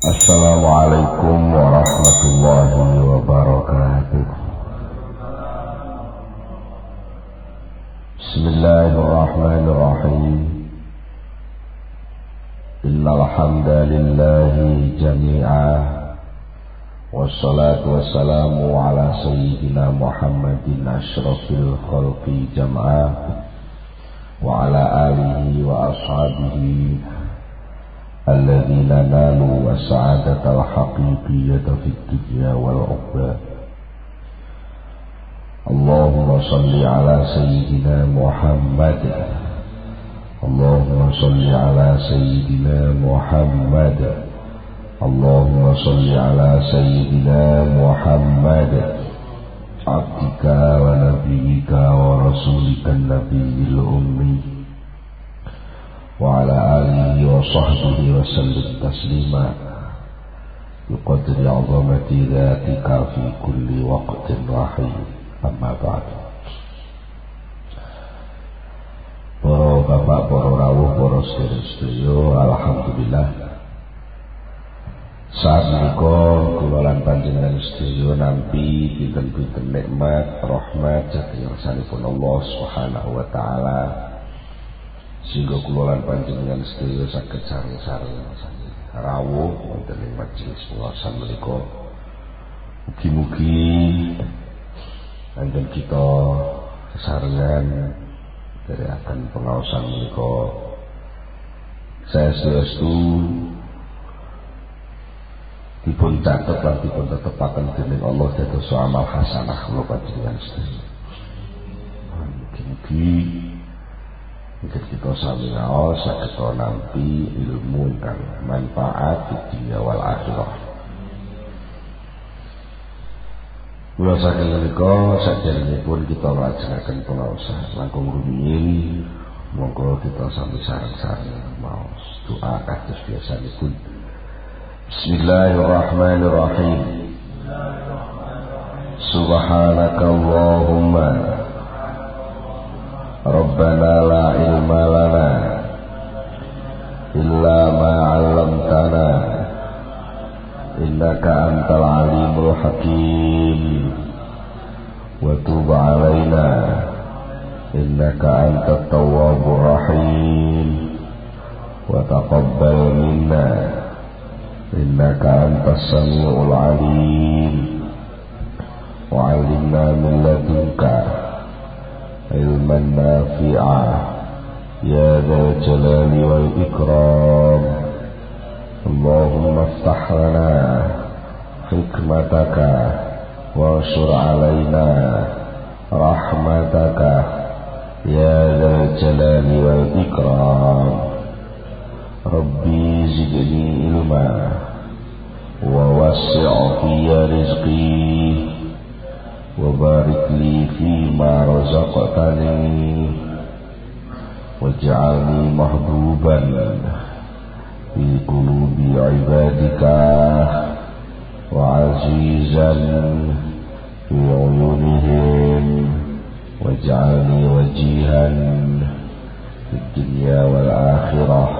Assalamualaikum warahmatullahi wabarakatuh. Bismillahirrahmanirrahim. Innal hamdalillahi jami'a wassalatu wassalamu ala sayyidina Muhammadin asyrafil khalqi jam'a wa ala alihi wa ashabihi alladzina nalu as-sa'adatal haqiqiyyata fid dunya wal ukhra. Allahumma shalli ala sayyidina Muhammad. Allahumma shalli ala sayyidina Muhammad. Allahumma shalli ala sayyidina Muhammad abdika wa nabiyyika wa rasulika nabiyil ummi wa ala alihi wa sahbihi wa sallim taslima biqadri 'azamati dhatika fi kulli waqtin rahim. Amma ba'd. Para bapak, para rawuh, para sedherek, alhamdulillah saat menika kula lan panjenengan sedaya nampi pinten-pinten nikmat rahmat saking ngarsanipun Allah Subhanahu wa taala, sehingga kula lan panjenengan sedaya saged sareng-sareng rawuh wonten ing majelis pengaosan menika. Mugi-mugi anjen kita sesarengan dari akan pengaosan menika saya saestu dipun catet lan dipun tetepaken dening Allah dados amal hasanah kula panjenengan sedaya. Mugi-mugi kita sami ngaos saged nampi ilmu ingkang manfaat di dunya wal akhirah. Kula saking menika saderengipun kita nglajengaken pengaosan langkung rumiyin, monggo kita sami sareng-sareng maos doa kados biasanipun. Bismillahirrahmanirrahim. Subhanaka Allahumma Rabbana la ilma lana illa ma 'allamtana innaka antal alimul hakim wa tub 'alaina innaka antat tawwabur rahim wa taqabbal minna innaka antas samiul alim wa 'allimna min ladunka ilman nafi'a ya dzal jalali wal ikram. Allahumma iftah lana hikmataka wa ansur alaina rahmataka ya dzal jalali wal ikram. Rabbi zidni ilma wa wassi' fiyya rizqi wa barik li fima razaqtani waj'alni mahbuban fi qulubi ibadika wa azizan fi uyunihim waj'alni wajihan fid dunya wal akhirah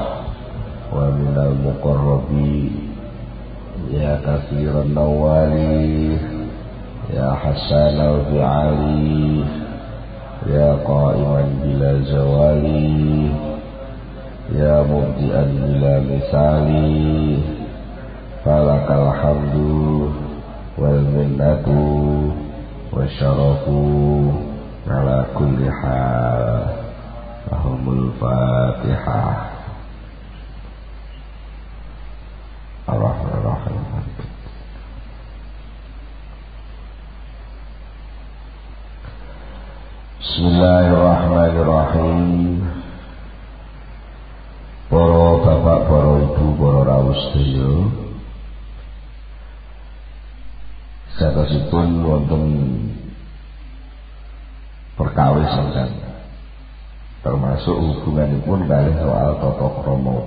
wa minal muqarrabin ya katsiran nawali ya hasan al-fi'ali ya qa'iman bila zawali ya mubdi'an bila misali falakal hamdu wal minnatu wasyarafu ala kulli hal. Lahumul fatihah. Ar-Rahmanir-Rahim. Bismillahirrahmanirrahim. Para bapak, para ibu, para rawuh sedaya, satosipun wonten perkawis ingkang termasuk hubunganipun kalih soal tata krama.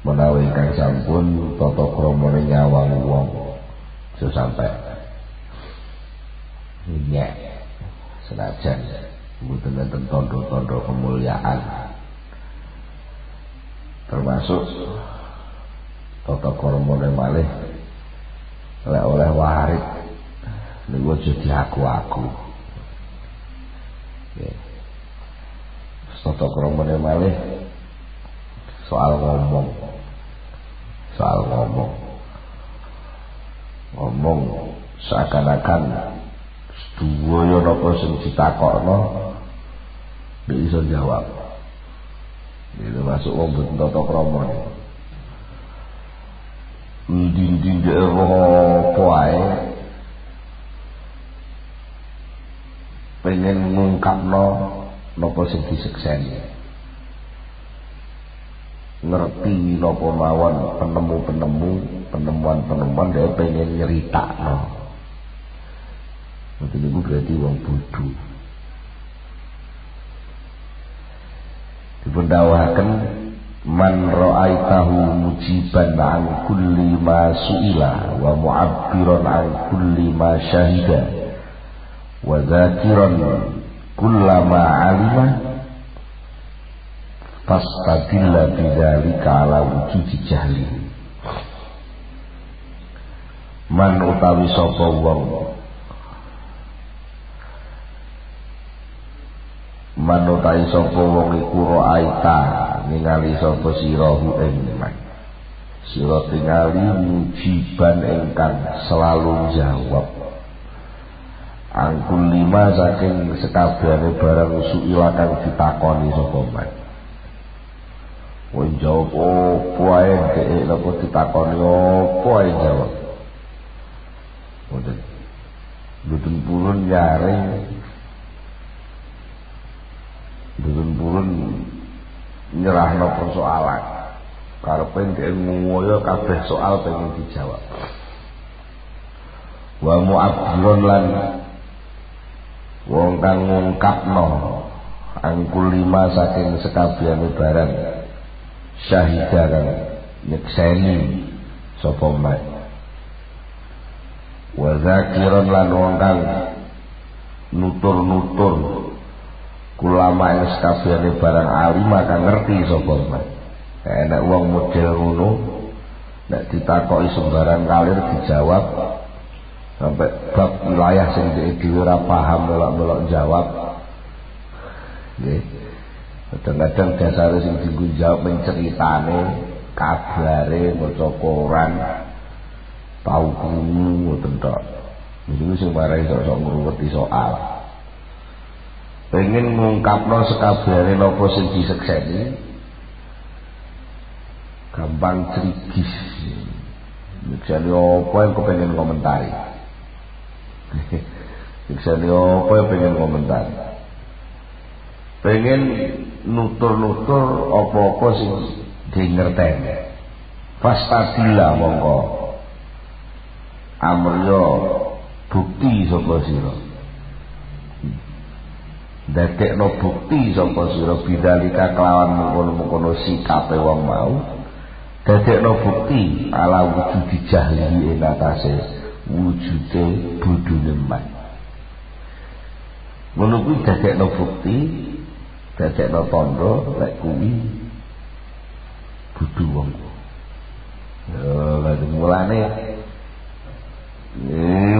Menawi ingkang sampun tata kramane nyawang wong aja sampai nyek senajan mboten wonten tanda-tanda kemuliaan, termasuk tata kramane malih lek oleh warit niku aja diaku-aku. Nggih. Tata kramane malih soal ngomong. Ngomong seakan-akan sedaya napa sing ditakokno nek iso jawab. Itu masuk wong mboten tata krama. Ndi-ndi apa ae pengen ngungkapno napa sing disekseni. Ngerti napa mawon penemuan-penemuan dia pengen nyeritakno. Itu niku berarti wong bodho. Dipundhawaken man ra'aitahu mujiban an kulli ma su'ila wa mu'abbiran an kulli ma syahida wa dzakiran kullama 'alima fastadilla bidzalika ala wujudi jahli. Man utawi sapa wong manutai sapa wong iku ra'aita ningali sapa sirahu ing man sira tingali mujiban ingkang selalu jawab angkul lima saking sekabehane barang suila kang ditakoni sapa man. Wong jawab opo ae dhek napa ditakoni opo ae jawab. Mboten purun nyaring Burun nyerahno persoalan karepe dhek ngoyo kabeh soal pengen dijawab. Wa mu'abbiron lan wong kang ngungkapno angkul lima saking sekabehane barang syahida kang nyekseni sapa man. Wa zakiron lan wong kang nutur-nutur kulama ing sakabehane barang alima kang ngerti sapa man. Nek wong model ngono nek ditakoki sembarang kalir dijawab sampai bab wilayah sing dhewe ora paham melok-melok jawab. Nggih. Kadang-kadang dasare sing dienggo jawab menceritane, kabare, maca koran, tau krungu ngoten tok. Niku sing marai sok-sok ngruweti soal. Pengen ngungkapno sekabehane napa sing disekseni gampang crigis. Misalnya apa yang kepengen komentari. Misalnya apa yang pengen komentari. Pengen nutur-nutur apa-apa sing dingerteni. Fastadila mongko amrya bukti sapa sira. Dadekno bukti sapa sira bidzalika kelawan mengkono-mengkono sikape wong mau. Dadekno bukti ala wujudi jahli ing atase wujude bodhone man. Ngono kuwi dadekno bukti, dadekno tandha lek kuwi bodho wong. Lha mulane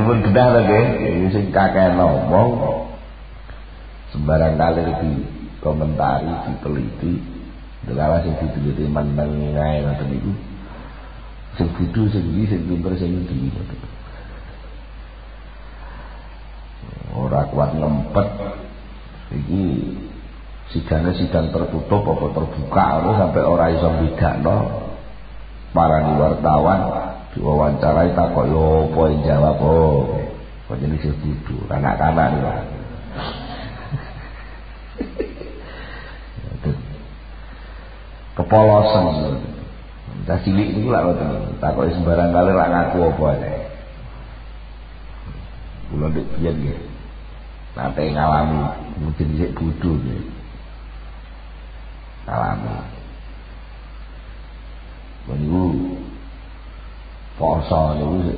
pun kedah lho nggih, sing kakek ngomong sembarang kali di komentari, diteliti, delala sing diteliti meneng ngae ngoten niku. Sing bodho sing iki sing pinter sing iki. Ora kuat ngempet. Iki sidang tertutup apa terbuka sampai ora iso bedakno. Para wartawan diwawancarai takok yo apa jawab kok jenenge sing bodho, kanak-kanak niku. Kepolosan dah cilik niku lak ngoten takoki sembarang kali lak ngaku apa ae. Kula ndek biyen nggih nate ngalami mungkin dhisik bodho nggih ngalami niku poso niku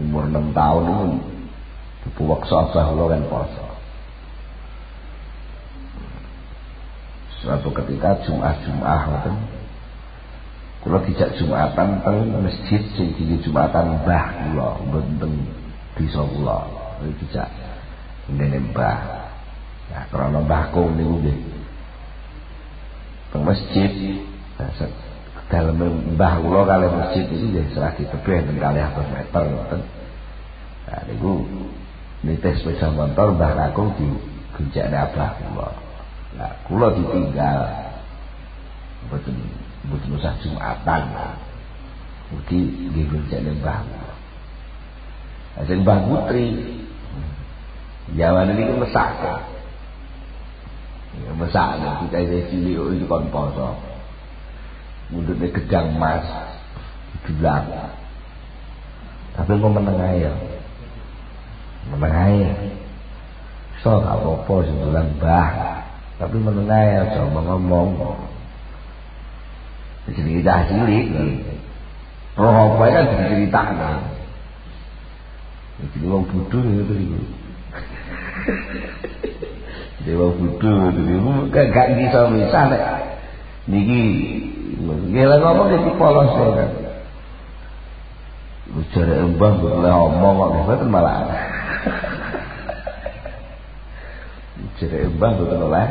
umur 6 tahun niku puweksa abah kula kan poso. Suatu ketika Jum'ah ngoten Kula dijak Jumatan teng masjid sing dadi Jumatan Mbah kula mboten desa kula. Dijak ngene Mbah. Ya krana mbahku niku nggih. Teng masjid dalem mbah kula kalih masjid iki nggih serah ditebih teng 200 meter ngoten. Nah niku nitis sepeda motor mbah kakung digunjakne abah kula. Lah kula ditinggal mboten usah Jumatan. Mugi nggih gunjakne mbah. Lah sing Mbah Putri Jawane iki mesak. Ya mesak kita cilik itu kon poso. Mundutnya gedang emas didulang. Tapi kok meneng ae ya. Meneng ae. So gak apa-apa sing dulang Mbah. Tapi meneng ae aja ngomong. Jadi dah cilik. Roh apa kan diceritakno. Jadi wong bodho itu iku. Dewa bodho itu gak bisa nek niki nggih ngomong iki polos kan. Jare mbah boleh omong kok mboten malah. Jare mbah mboten oleh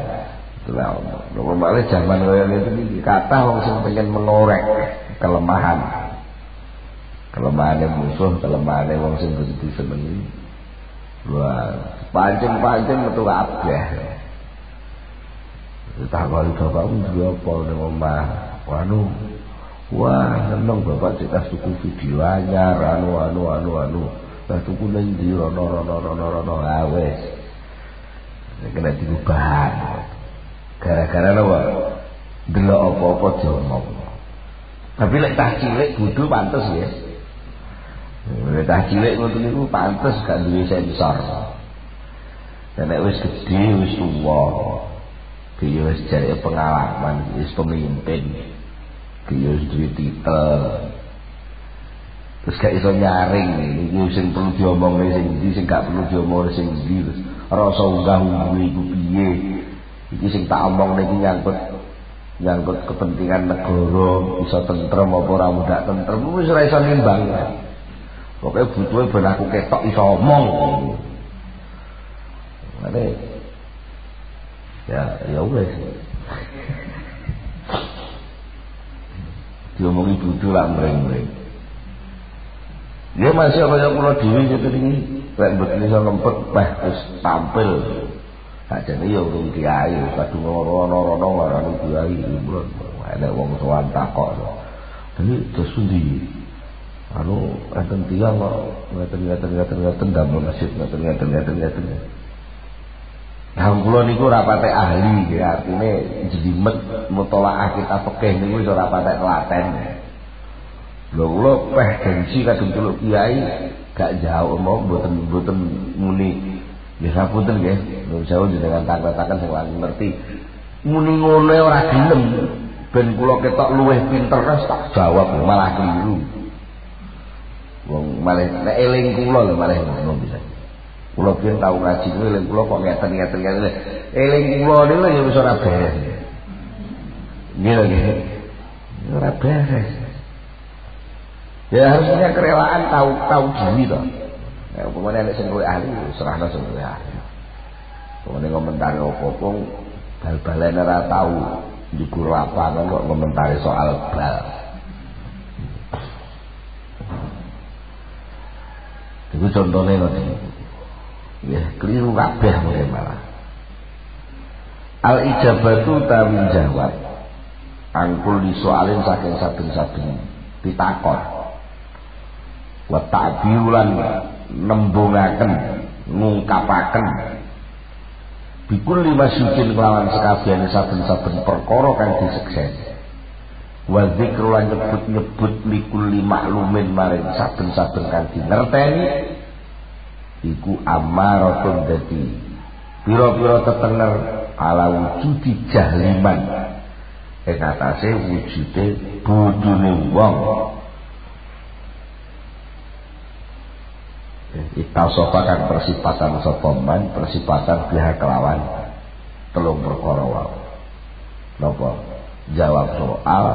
omong. Normalnya zaman kaya itu kata wong sing pengen mengorek kelemahan. Kelemahannya musuh, kelemahannya wong sing disenengi. Wah, pancing metu kabeh. Ditakoni bapakmu duwe apa ning omah? Anu. Wah, seneng bapak cek tuku video anyar anu. Lah tuku ning ndi rono wis. Kena diubah. Gara-gara apa? Delok apa-apa diomong. Tapi lek tak cilik bodho pantes ya. Dah cilik ngoten niku pantes gak duwe sensor. Nek wis gedhe wis tuwa, dia wis jare pengalaman, wis pemimpin, dia wis duwe titel. Terus gak iso nyaring iki sing perlu diomongne sing ndi, sing gak perlu diomongne sing ndi. Rasa unggah-ungguh iku piye? Iki sing tak omongne iki nyangkut kepentingan negara, iso tentrem apa ora mudak tentrem, wis ora iso nimbang. Pokoknya butuhnya ben aku ketok iso omong. Ngene. Ya wis. Diomongi butuh lah mreng-mreng. Ya masih kaya kula dhewe gitu iki. Lek mboten iso ngempet terus tampil. Sajane ya urung kiai, kadung rono-rono ngarani kiai mulon. Ana wong sowan takok. Dene terus pundi? Anu enten tiyang kok ngeten damel masjid ngeten. Nah kula niku ora patek ahli nggih, artine jelimet mutolaah kita fikih niku wis ora patek telaten. Lho kula peh gengsi kadung celuk kiai gak jauh mau mboten muni. Ya sapunten nggih, nur jauh dengan takon-takon sing lan ngerti. Muni ngono ora gelem ben kula ketok luwih pinter tak jawab malah keliru. Wong malah nek eling kula lho malah ngono bisa. Kula pian tau ngaji kuwi eling kula kok ngeten. Eling kula niku ya wis ora beres. Nggih. Ora beres. Ya harusnya kerelaan tahu diri to. Ya upamane nek sing luwih ahli serahno sing luwih ahli. Pokoknya komentari apa-apa bal-balen ora tau njukur lapangan kok komentari soal bal. Itu contohnya ngoten. Ya, keliru kabeh mulai malah. Al ijabatu tawil jawab. Angkul disoalin saking saben-saben pitakon. Wa ta'birulan nembungaken, ngungkapaken. Bikul lima syukin kelawan sekabehane saben-saben perkara kang diseksen. Wa dzikru lan nyebut-nyebut likul maklumin maring saben-saben kang dingerteni iku amaratun dadi pira-pira tetenger ala wujudi jahliman ing atase wujude bodhone wong. Itasofa kang persipatan sapa man persipatan pihak kelawan telung perkara wae. Napa? Jawab soal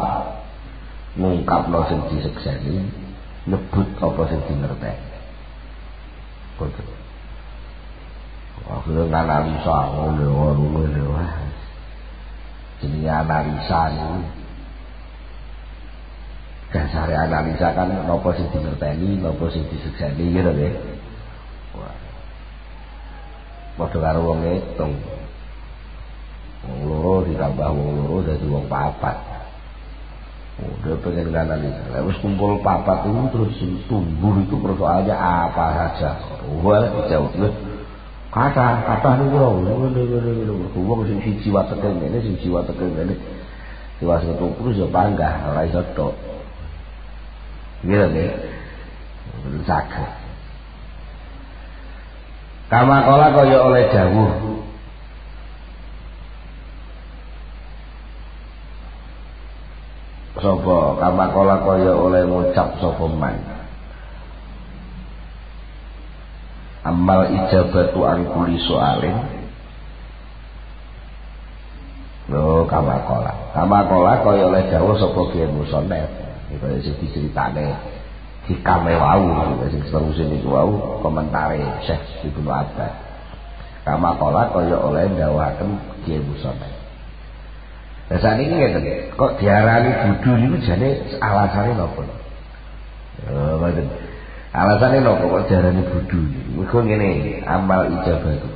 ngungkapno sing disekseni, nyebut apa sing dingerteni. Betul. Akhirnya nganalisa ngene wah. Jenenge analisa niku. Dasare analisa kan napa sing dingerteni, napa sing disekseni gitu nggih. Wah. Padha karo wong ngitung. Wong loro ditambah wong loro dadi wong papat. Udah pengen analisa. Wis kumpul papat itu terus tumbuh itu persoalannya apa saja. Wah, dijawab kata niku wong sing siji wateke ngene, sing siji wateke ngene. Diwas ketupru ya panggah ora iso tok. Gitu nggih. Saged. Kama kala kaya oleh dawuh. Sapa kama kala kaya oleh ngucap sapa man. Amal ijabatu an kulli soalin. Lho kama kala kaya oleh dawuh sapa Kiai Musonef. Iki sing diceritane hikame wau sing terus niku wau komentare Syekh Ibnu Abbas. Kama kala kaya oleh dawuhaken Kiai Musonef. Lah saniki ngeten, kok diarani bodho niku jane alasane napa? Mboten. Alasane napa kok diarani bodho niku? Mergo ngene, amal ijabah.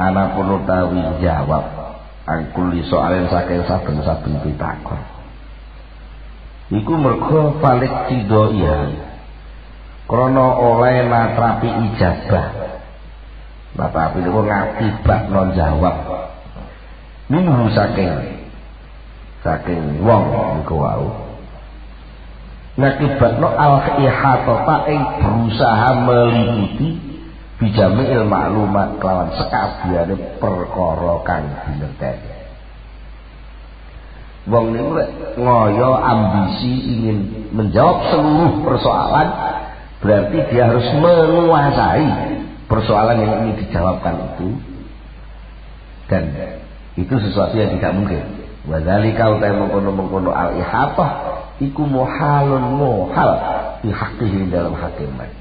Ana pun utawi jawab angkuli soalen saking saben-saben pitakon. Iku mergo balik tido iya. Krana oleh natrapi ijabah. Natrapi niku ngakibat non jawab. Minhu saking wong niku wau ngakibatno al-ihatata ing berusaha meliputi bijamil maklumat kelawan sekabehane perkara kang dingerteni. Wong niku ngoyo ambisi ingin menjawab seluruh persoalan, berarti dia harus menguasai persoalan yang ingin dijawabkan itu, dan itu sesuatu yang tidak mungkin. Wadzalika utai mengkono al-ihatah iku muhalun muhal di hakihi dalam hakiman.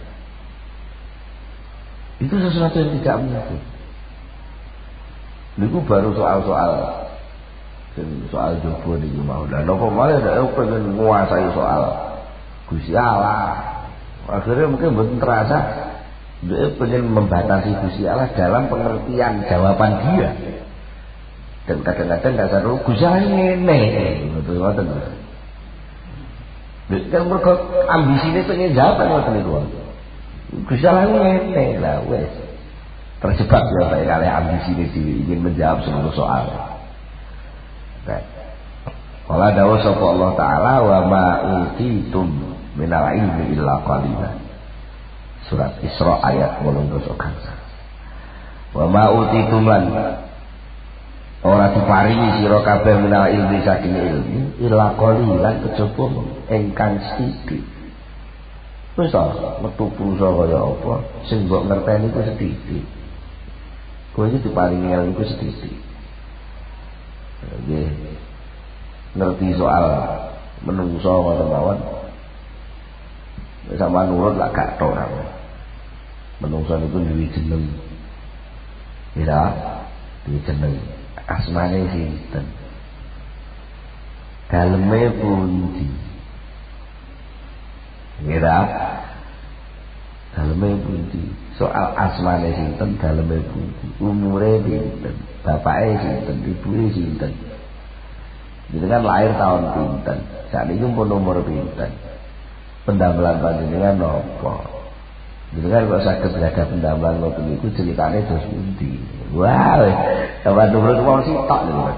Itu sesuatu yang tidak mungkin. Niku baru soal jopo niku mau. Dan napa malah ada pengen menguasai soal Gusti Allah. Akhirnya mungkin mboten terasa dia pengen membatasi Gusti Allah dalam pengertian jawaban dia. Dan kadang-kadang gak sadar Gusti Allah ngene ngoten ngoten. Kan mergo ambisine pengen jawab ngoten niku. Gusti Allah ngene lah wis. Terjebak ya kali ambisine dhewe ingin menjawab seluruh soal. Qala dawuh sapa Allah taala wa ma utitum minal ilmi illa qalila. Surat Isra ayat 18. Wa ma utitum lan ora diparingi sira kabeh minal ilmi saking ilmu illa qalilan kejaba ingkang sithik. Wis metu pulsa kaya apa sing mbok ngerteni ku sithik. Kowe iki diparingi ilmu ku sithik. Nggih. Ngerti soal menungso mawon. Sama nurut lak gak tok ora. Menungso niku duwe jeneng. Ya, duwe jeneng. Asmane sinten, daleme pundi, ngira daleme pundi, soal asmane sinten, daleme pundi, umure pinten, bapake sinten, ibuke sinten, jenengan lahir tahun pinten, sakniki pun umur pinten, pendamelan panjenengan napa, jenengan kok saged gada pendamelan ngoten niku ceritane dos pundi. Wah, sama nurut wong sitok lho.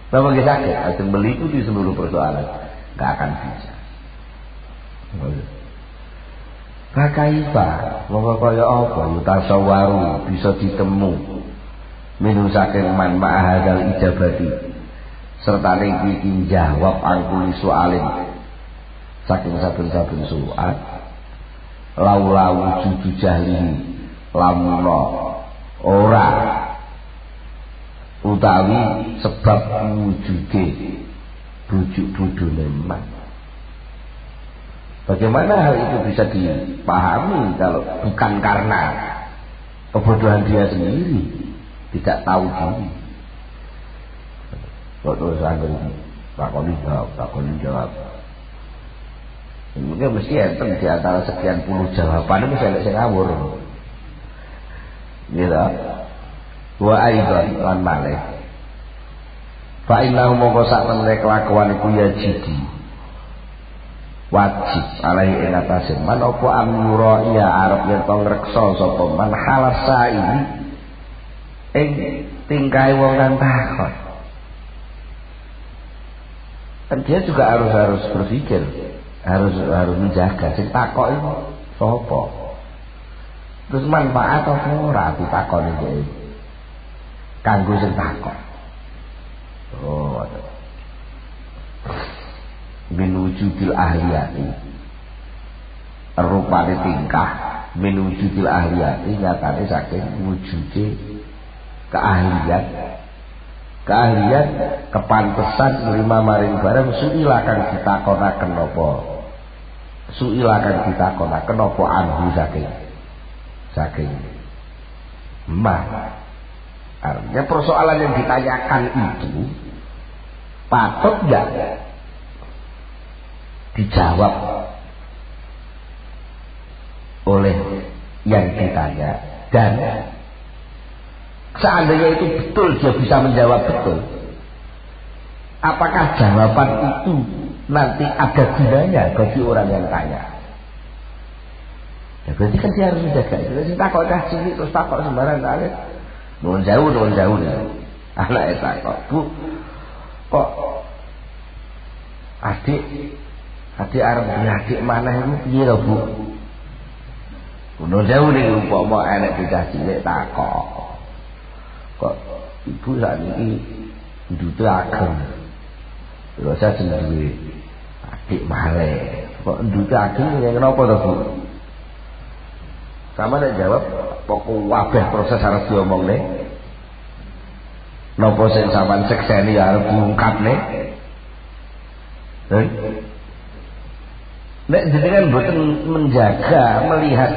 Bapak kita sakit, asing meliputi seluruh persoalan, gak akan bisa. Kakaifa, mongko kaya apa yutasawaru bisa ditemu minu saking man ma'ahadal ijabati serta iki jawab angkuli soalin saking saben-saben soal lau wujudu jahlihi lamuno ora utawi sebab wujude bujuk bodone emak. Bagaimana hal itu bisa dipahami kalau bukan karena kebodohan dia sendiri, tidak tahu diri. Kok terus anggur takoni jawab. Mungkin mesti enten di antara sekian puluh jawaban itu saya ngawur. Gitu. Wa aidan lan malih. Fa innahu mongko sak temene kelakuan iku ya jidi. Wajib alai ing atase man apa amnura ya arep yen to ngreksa sapa man halasa ini ing tingkae wong kang takon. Dan dia juga harus berpikir, harus menjaga sing takok itu sapa. Terus manfaat apa ora ditakoni iki. Kanggo sing takok. Oh, min wujudil ahliyati. Rupane tingkah min wujudil ahliyati nyatane saking wujude keahlian kepantesan nerima maring barang suila kang ditakonaken apa anhu saking artinya persoalan yang ditanyakan itu patut enggak dijawab oleh yang ditanya, dan seandainya itu betul dia bisa menjawab betul, apakah jawaban itu nanti ada gunanya bagi orang yang tanya? Ya berarti kan dia harus menjaga itu. Jadi takut sini terus takut sembarang kali. Nuwun jauh anak takut, Bu, kok adik arep adik mana itu piye lho, Bu? Nuwun jauh nih umpama enek bocah cilik takok. Kok ibu sakniki ndute ageng. Lho saya duwe adik malih. Kok ndute ageng ya kenapa to, Bu? Sama nek jawab pokok wabeh proses harus diomongne. Napa sing sampean sekseni arep diungkapne? Nek jenengan mboten menjaga, melihat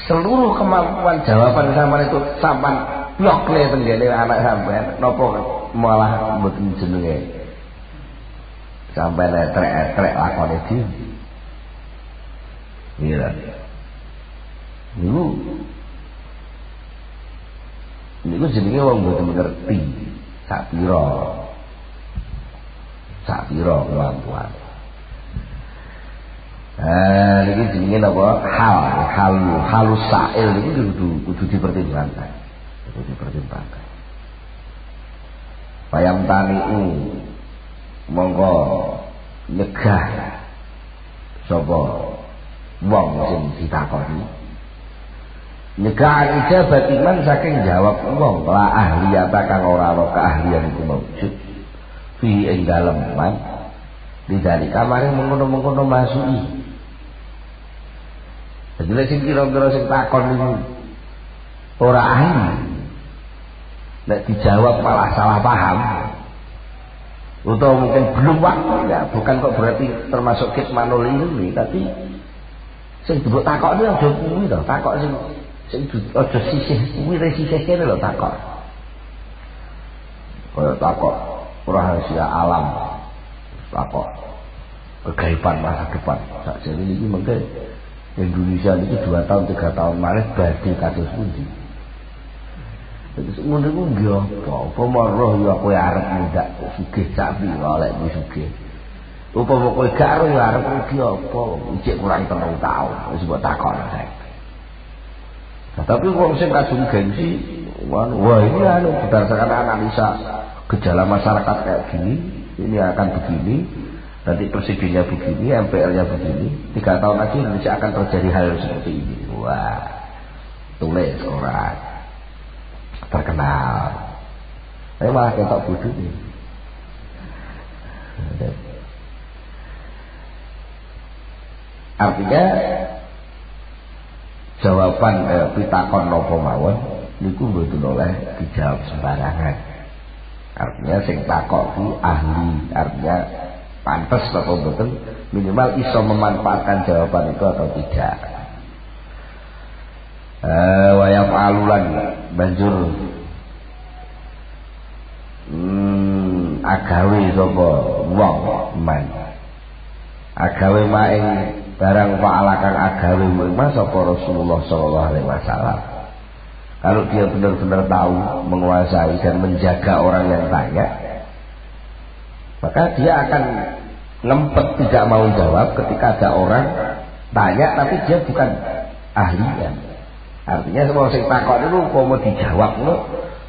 seluruh kemampuan jawaban sampean itu sampean blokle tenggene anak sampean, napa malah mboten jenenge sampean etrek-etrek lakone dhewe. Iya. Niku jenenge wong mboten ngerti sak pira kemampuan. Niki jenenge napa? Halus sa'il niku kudu dipertimbangkan. Payam taniu monggo nyegah sapa wong sing ditakoni. Nyegah ijabat iman saking jawab wong la ahliyata kang ora ana keahlian iku maujud fi ing dalem man didari kamare mengkono-mengkono masuki. Jadi sing kira-kira sing takon niku ora ahli, nek dijawab malah salah paham, atau mungkin belum waktunya, bukan kok berarti termasuk kitmanul ilmi, tapi sing dibuk takok itu aja kuwi lho, takok sing aja sisih kuwi sisih kene lho takok. Kaya takok rahasia alam, takok kegaiban masa depan. Sakjane iki mengke Indonesia ini 2 tahun 3 tahun malih badhe kados pundi. Terus ngono iku nggih apa marah ya kowe arep ndak sugih capi oleh wis sugih. Upama kowe gak arep ya arep rugi apa ijek kurang 3 tahun wis mbok takon saiki. Nah, tapi wong sing kadung gengsi wah ini berdasarkan analisa gejala masyarakat kayak gini, ini akan begini, nanti presidennya begini, MPR-nya begini, 3 tahun lagi Indonesia akan terjadi hal seperti ini. Wah, tulis orang terkenal. Saya malah ketok bodoh nih. Artinya jawaban pitakon nopo mawon niku mboten oleh dijawab sembarangan. Artinya sing takok ku ahli, artinya pantes apa mboten, minimal iso memanfaatkan jawaban itu atau tidak. Wa yaf'alulan banjur agawe sapa wong man. Agawe maing barang fa'alakan agawe mas sapa Rasulullah sallallahu alaihi wasallam. Kalau dia benar-benar tahu, menguasai dan menjaga orang yang tanya, maka dia akan ngempet tidak mau jawab ketika ada orang tanya tapi dia bukan ahlinya. Artinya semua sing takok itu kok mau dijawab lo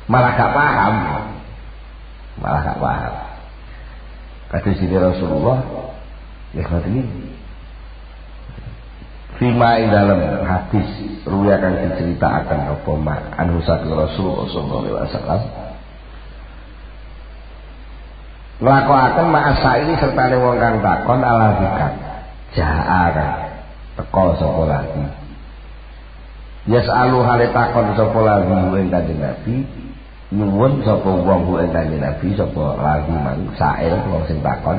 malah gak paham. Malah gak paham. Kados sini Rasulullah ini Fima dalam hadis ruya akan diceritakan apa ma anhu saking Rasulullah sallallahu alaihi wasallam nglakokaken ma'asa ini serta wong kang takon ala bikan jaa kan teko sapa lagi yas'alu hale takon sapa lagi ing Kanjeng Nabi nyuwun sapa wong ing Kanjeng Nabi sapa lagi mang sael wong sing takon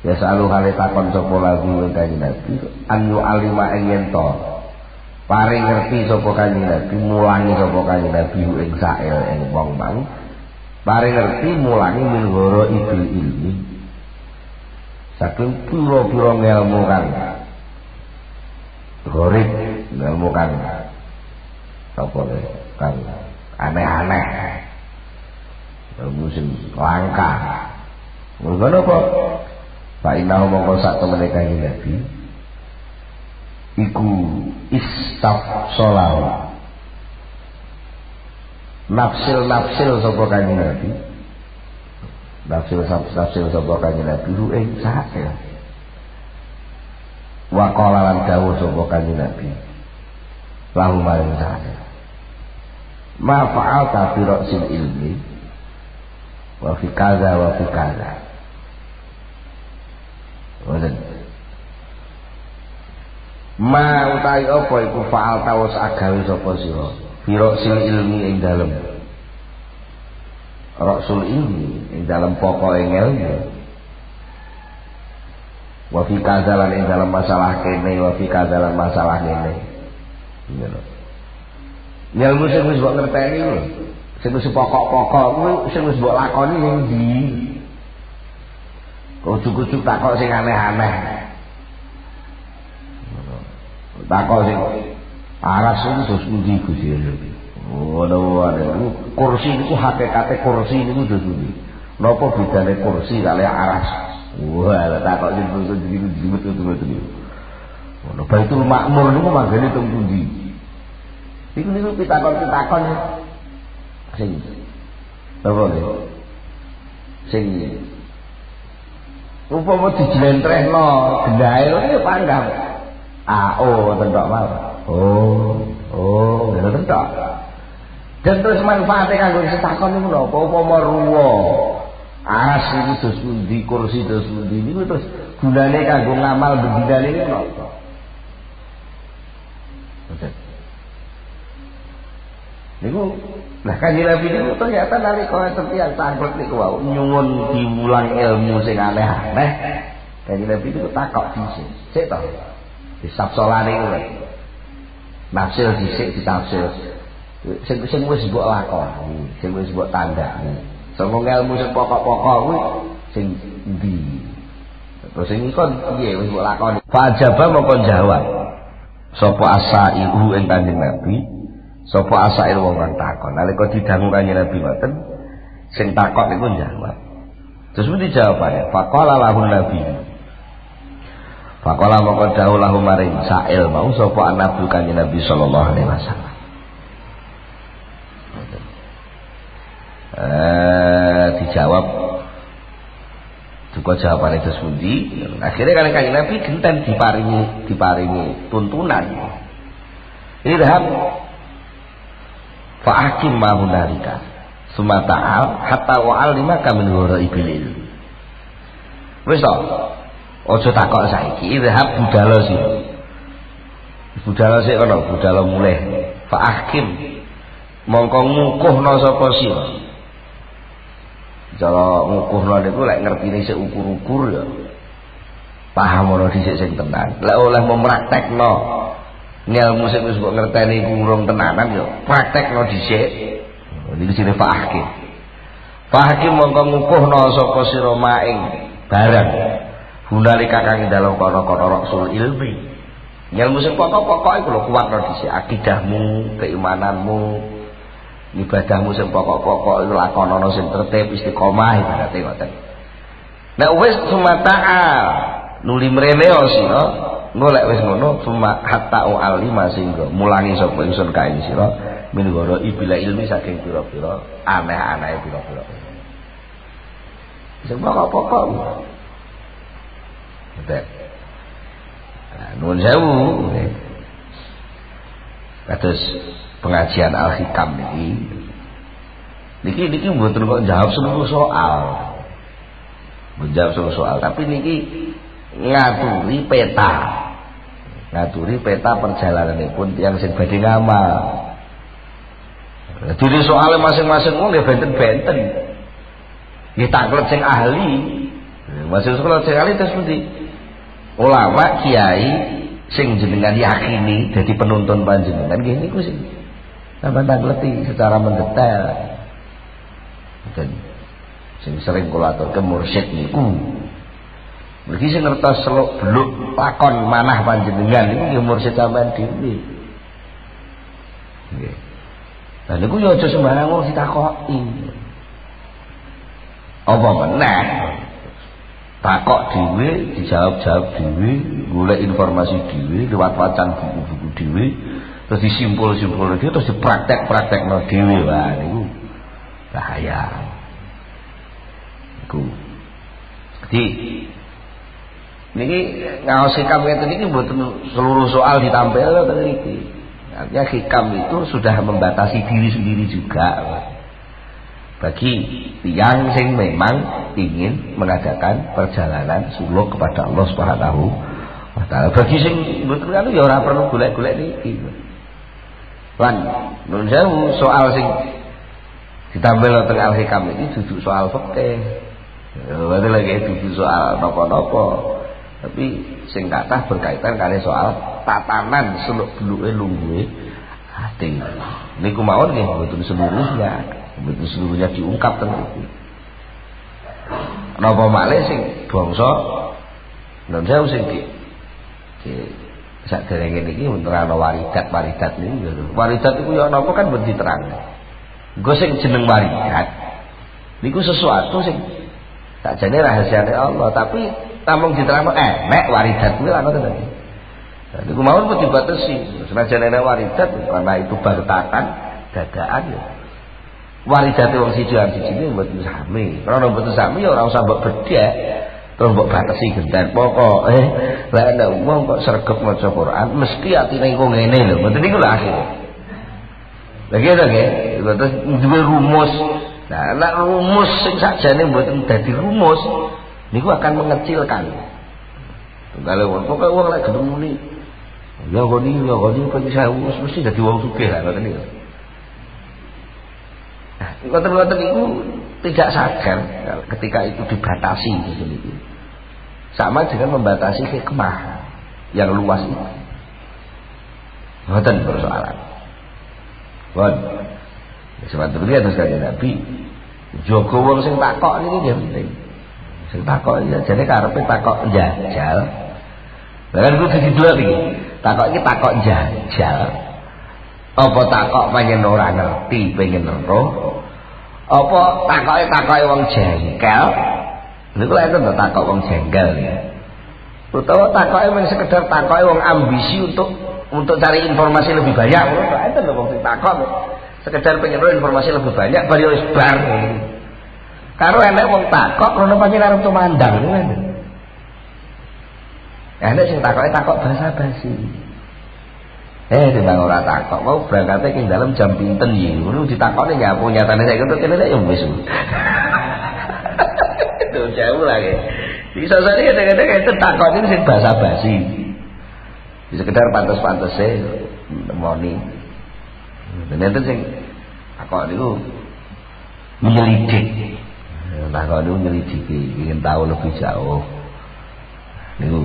ya selalu hale takon sapa lagu Kanjeng Nabi anu alima ing to paring ngerti sapa Kanjeng Nabi mulangi sapa Kanjeng Nabi ing sael ing wong mang paring ngerti mulangi min ghara ibil ilmi saking pira-pira ngelmu kan gorib ngelmu kan sapa kan aneh-aneh ilmu sing langka ngono apa Pak Inau mongko sak temene Kanjeng Nabi iku istafsalahu nafsil sapa Kanjeng Nabi nafsil sapa Kanjeng Nabi lu ing sae wa qala lan dawuh sapa Kanjeng Nabi lahu maring sae ma fa'alta fi ra'sil ilmi wa fi kaza wa fi kaza. Ma utawi apa iku faal tawus agawe sapa sira firaqsil ilmi ing dalem rasul ilmi ing dalem pokoke ilmu wa fi kadzalan ing dalem masalah kene wa fi kadzalan masalah kene ngono ilmu sing wis mbok ngerteni lho sing wis pokok-pokok kuwi sing wis mbok lakoni ning ndi ujuk-ujuk takok sing aneh-aneh takok sing aras itu terus pundi Gusti kursi itu hakikate kursi itu terus pundi napa bedane kursi kali aras wah takok sing betul-betul ono Baitul Makmur niku manggane teng pundi niku pitakon sing apa sing upama dijlentrehno gendahe lho panggah. Tentok wae. Ngono tentok. Dan terus manfaate kanggo setakon niku lho, upama ruwa. Aras iku dos pundi, kursi dos pundi niku terus gunane kanggo ngamal bendane niku napa? Niku lah Kanjeng Nabi niku ternyata nalika setiap tanglet niku wau nyuwun diulang ilmu sing aneh-aneh. Kanjeng Nabi niku takok dhisik. Sik to. Disapsolane kuwi. Nafsil dhisik ditafsir. Sing wis mbok lakoni, sing wis mbok tandani. Saka ilmu sing pokok-pokok kuwi sing ndi? Terus sing kon piye wis mbok lakoni? Fajaba moko jawab. Sapa asaihu ing Kanjeng Nabi? Sapa asail wong kang takon nalika didangu Kanjeng Nabi ngoten sing takon niku jawab terus mesti jawabane faqala lahu nabi faqala moko dawuh lahu maring sail mau sapa nabi Kanjeng Nabi sallallahu alaihi wasallam dijawab juga jawabane terus pundi akhirnya Kanjeng Nabi genten diparingi tuntunan irham fa'akim ma hunalika summa ta'al hatta wa'alimaka min ghoraibil ilmi wis to aja takok saiki idhab budal sik kono budal mulih fa'akim mongko ngukuhna sapa sira Cara ngukurno niku lek ngertine sik ukur-ukur ya paham ora dhisik sing tenan. Lek oleh mempraktekno ilmu sing wis mbok ngerteni iku urung tenanan ya praktekno dhisik. Niku jenenge fahkim. Fahkim mongko ngukuhno sapa sira maing barang. Hunalika kang dalem kono-kono rasul ilmi. Ilmu sing pokok-pokok iku lho kuwatno dhisik akidahmu, keimananmu, ibadahmu sing pokok-pokok iku lakonono sing tertib istiqomah ibarate ngoten. Nek wis sumata'a nuli mrene sira golek wis ngono cuma hatta alima sehingga mulangi sapa ingsun ka ing sira min goro ibila ilmi saking pira-pira aneh-aneh pira-pira. Sing pokok-pokok. Betul. Nah, nuwun sewu. Kados pengajian Al-Hikam niki mboten kok jawab seluruh soal. Menjawab seluruh soal, tapi niki ngaturi peta perjalananipun yang sing badhe ngamal. Jadi soalnya masing-masing wong nggih benten-benten. Nggih taklet sing ahli. Masing-masing sing ahli terus pundi? Ulama kiai sing jenengan yakini dadi penuntun panjenengan nggih niku sing sampeyan takleti secara mendetail. Dan sing sering kula aturke mursyid niku mriki sing ngertos seluk beluk lakon manah panjenengan niku nggih mursyid sampeyan dhewe. Nggih. Lah niku yo aja sembarang wong ditakoki. Apa meneh? Takok dhewe, dijawab-jawab dhewe, golek informasi dhewe lewat wacan buku-buku dhewe, terus disimpul-simpul dhewe terus dipraktek-praktekno dhewe. Wah niku bahaya. Niku. Jadi niki ngaos hikam ngeten iki mboten seluruh soal ditampil ten iki. Artinya hikam itu sudah membatasi diri sendiri juga. Bagi yang sing memang ingin mengadakan perjalanan suluk kepada Allah Subhanahu wa taala. Bagi sing mboten kan ya ora perlu golek-golek niki. Lan nun sewu soal sing ditampil teng Al-Hikam iki dudu soal fikih. Berarti lagi dudu soal napa-napa. Tapi sing kathah berkaitan kali soal tatanan seluk-beluke lungguhe ati. Niku mawon nggih mboten seluruhnya. Betul seluruhnya diungkap tentu. Napa malih sing bangsa non saya sing ki saderenge niki menerangno waridat niku. Waridat iku ya napa kan mesti terang. Nggo sing jeneng waridat niku sesuatu sing sakjane rahasiane Allah, tapi tamung diterangno nek waridat kuwi ana to. Niku mawon mesti dibatasi. Senajan nek waridat karena itu bartakan dadaan ya. Waridate wong siji-siji mboten sami. Karena mboten sami ya ora usah mbok bedhek. Terus mbok batasi gendan. Pokoke lek ana wong kok sregep maca Quran mesti atine kok ngene lho. Mboten niku lho akhire. Lha kene nggih, terus duwe rumus. Nah, nek rumus sing sakjane mboten dadi rumus niku akan mengecilkan. Tunggale wong pokoke wong lek gedhe muni ya goni kok iso mesti dadi wong sugih lah ngoten niku. Ngoten-ngoten itu tidak sadar ketika itu dibatasi gitu. Sama dengan membatasi hikmah yang luas itu. Ngoten persoalan. Bon. Sebenarnya atas kanjeng Nabi jaga wong sing takok niki nggih penting. Sing takok iki jane karepe takok njajal. Lah kan kudu didelok iki. Takok iki takok njajal. Apa takok pengen ora ngerti, pengen roh? Apa takoke wong jengkel? Niku lek enten takok wong jengkel ya. Utawa takoke men sekedar takoke wong ambisi untuk cari informasi lebih banyak. Lek enten lho wong sing takok sekedar pengen informasi lebih banyak bari wis bar. Karo enek wong takok krono pancen arep tumandang niku lho. Enek sing takoke takok basa-basi. Timbang ora takok mau berangkate king dalem jam pinten iki ngono ditakokne nyapu nyatane saiki kok kene lek ya wis. Itu jauh lagi. Bisa saja kadang-kadang itu takok ini sing basa-basi. Sekedar pantes-pantese nemoni. Dan itu sing takok niku menyelidik. Nah kalau niku nyelidiki, ingin tahu lebih jauh. Niku.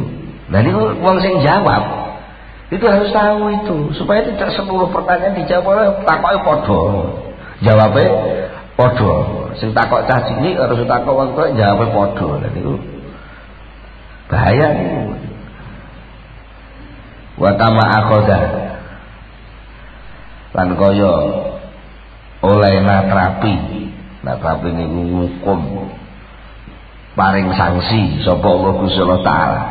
Nah niku wong sing jawab itu harus tahu itu supaya tidak seluruh pertanyaan dijawab oleh takoke padha. Jawabe padha. Sing takok cah cilik harus takok wong tuwa jawabe padha. Lah niku bahaya niku. Wa kama akhadha lan kaya oleh natrapi niku hukum paring sanksi sapa Allah Gusti Allah taala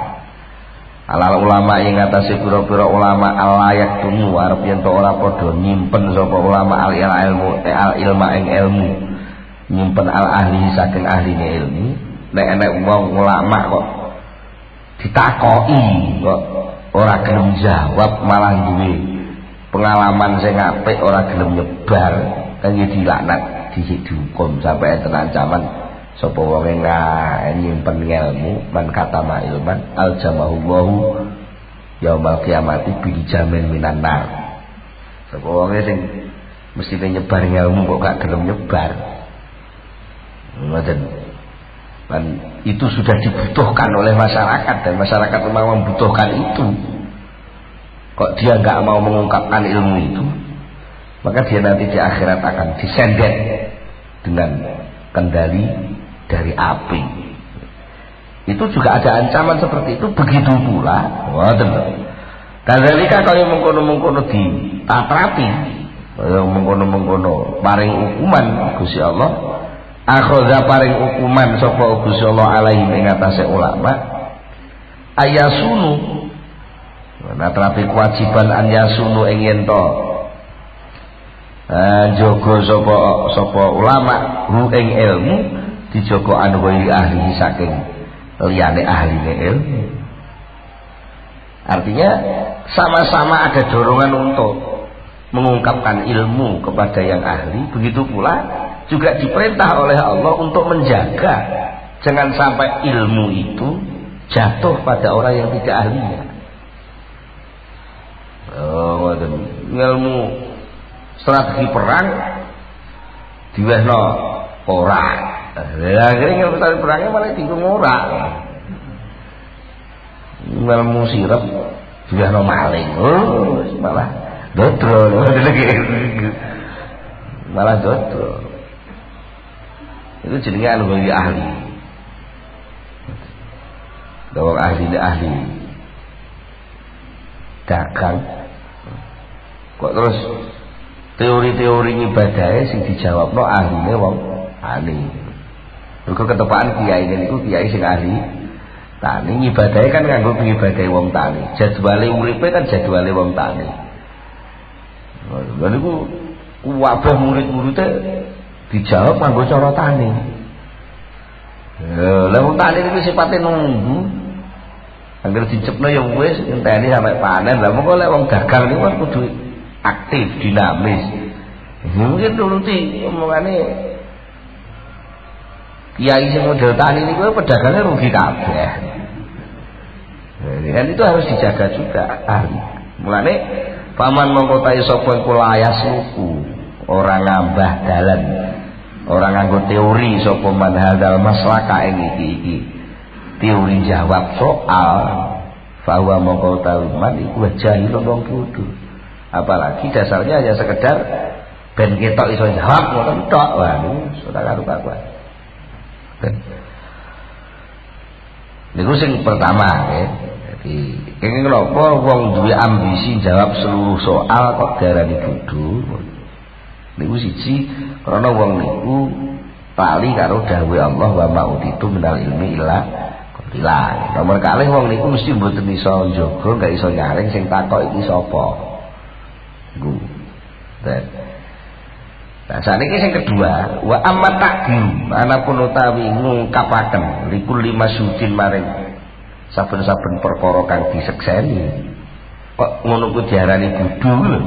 alal ulama ing atase pira-pira ulama alayak tumu arep yen to ora padha nyimpen sapa ulama al ilma ing ilmu nyimpen al ahli saking ahline ilmu nek enek wong ulama kok ditakoki kok ora gelem jawab malah duwe pengalaman sing apik ora gelem nyebar kan dilaknat dihukum sampai enten ancaman sapa wong nyimpen ilmu man katama ilman aljamahullahu yaumal qiyamati bil jamin minan nar. Sapa wong sing mestine nyebar ilmu kok gak gelem nyebar. Ngoten. Dan itu sudah dibutuhkan oleh masyarakat dan masyarakat memang membutuhkan itu. Kok dia nggak mau mengungkapkan ilmu itu, maka dia nanti di akhirat akan disendet dengan kendali dari api. Itu juga ada ancaman seperti itu. Begitu pula, kadzalika kaya mengkono-mengkono ditatrapi, kaya mengkono-mengkono paring hukuman Gusti Allah, akhadha paring hukuman sapa Gusti Allah alaihi ing atase ulama, ayasunu natrapi kewajiban an yasunu ing yen to jaga sapa ulama hu ing ilmu dijaga an wae ahli saking liyane ahline ilmu. Artinya sama-sama ada dorongan untuk mengungkapkan ilmu kepada yang ahli, begitu pula juga diperintah oleh Allah untuk menjaga jangan sampai ilmu itu jatuh pada orang yang tidak ahlinya. Ilmu strategi perang diwehno ora. Akhirnya ilmu strategi perangnya malah dienggo ora. Ilmu sirep diwehno maling. Malah dodro. Malah dodro. Itu jenenge anu ahli. Dawang ahli dagang kok terus teori-teori ibadahnya sing dijawabno ahline wong ahli. Mergo ketepaan kiai niku kiai sing ahli tani ibadahnya kan nganggo ibadah wong tani. Jadwale uripe kan jadwale wong tani. Lha niku kabeh murid-muridé dijawab nganggo cara tani. Lah wong tani niku sipate nunggu. Angger dicepno ya wis ngenteni sampai panen. Lah mengko lek wong dagang niku kan kudu aktif, dinamis. Mungkin nuruti omongane kiai sing model tani niku pedagangnya rugi kabeh. Dan itu harus dijaga juga ahli. Mulane paman mengkotai sapa iku layas luku, ora ngambah dalan, ora nganggo teori sapa man hadzal maslaka ing iki. Teori jawab soal bahwa mengkotai man iku jahilun wong bodho. Apalagi dasarnya hanya sekedar ben ketok iso jawab ngoten tok. Wah niku ora karo-karuan. Niku sing pertama nggih. Jadi kenging napa wong duwe ambisi jawab seluruh soal kok diarani bodho. Niku siji karena wong niku tali karo dawuh Allah wa ma'utitu minal ilmi illa qalila. Nomor kalih wong niku mesti mboten iso njaga, gak iso nyaring sing takok iki sapa. Niku. Nah, saniki sing kedua, wa amma takdim, anapun utawi ngungkapaken likul lima sudin maring saben-saben perkara kang disekseni. Kok ngono ku diarani bodho lho.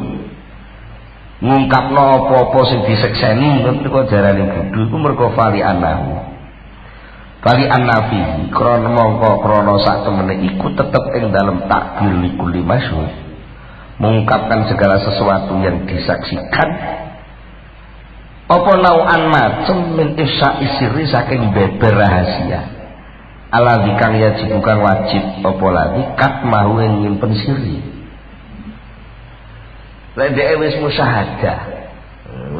Ngungkapno apa-apa sing disekseni ngono kok diarani bodho iku mergo fali anahu. Fali annafi krana mongko krana sak temene iku tetep ing dalem takdir likul lima sud. Mengungkapkan segala sesuatu yang disaksikan apa nau'an macem min ifsa'i sirri saking beber rahasia aladzi kang yajib kang wajib apa ladzi kat mau nyimpen sirri lek dhek wis musyahadah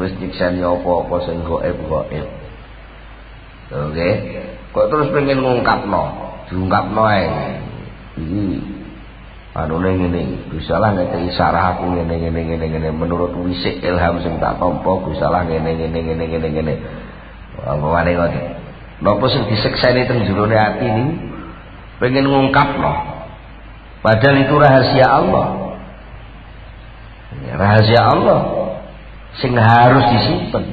wis nyiksani apa-apa sing gaib oke kok terus pengen diungkapno ae iki anune ngene gusalah ngekeki sarah aku ngene menurut wisik ilham sing tak tampa gusalah ngene apa wae ngono napa sing disekseni teng jerone ati niku pengen ngungkapno padahal itu rahasia Allah sing harus disimpan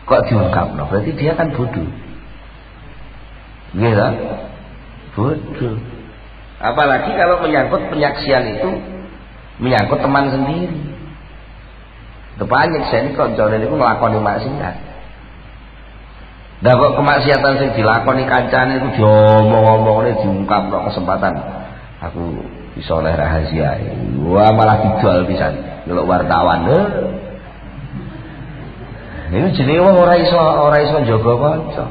kok diungkapno berarti dia kan bodoh iya bodoh apalagi kalau menyangkut penyaksian itu menyangkut teman sendiri depan nyekseni koncone niku nglakoni maksiat dah kok kemaksiatan sing dilakoni kancane iku diomong-omongne diungkapno kesempatan aku iso oleh rahasia wah malah didol pisan ndelok wartawan ini jenenge wong ora iso njaga kanca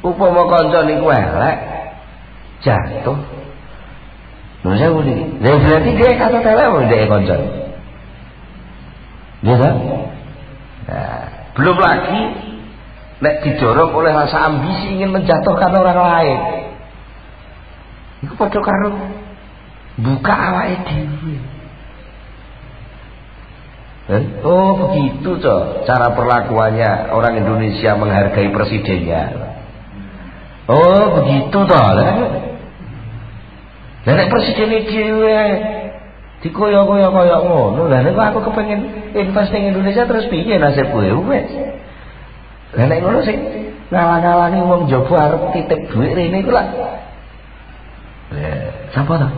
upama kanca niku elek jatuh lho saya muni berarti dia kata telek ndek kanca ya kan nah, belum lagi nek didorong oleh rasa ambisi ingin menjatuhkan orang lain itu padha karo buka awake dhewe oh begitu toh cara perlakuannya orang Indonesia menghargai presidennya oh begitu toh nek presiden dhewe dikoyo-koyo ngono lha nek aku kepengin invest ning Indonesia terus piye nasibku wis lha nek ngono sing ngalang-alangi wong njaba arep titik dhuwit rene iku lak siapa toh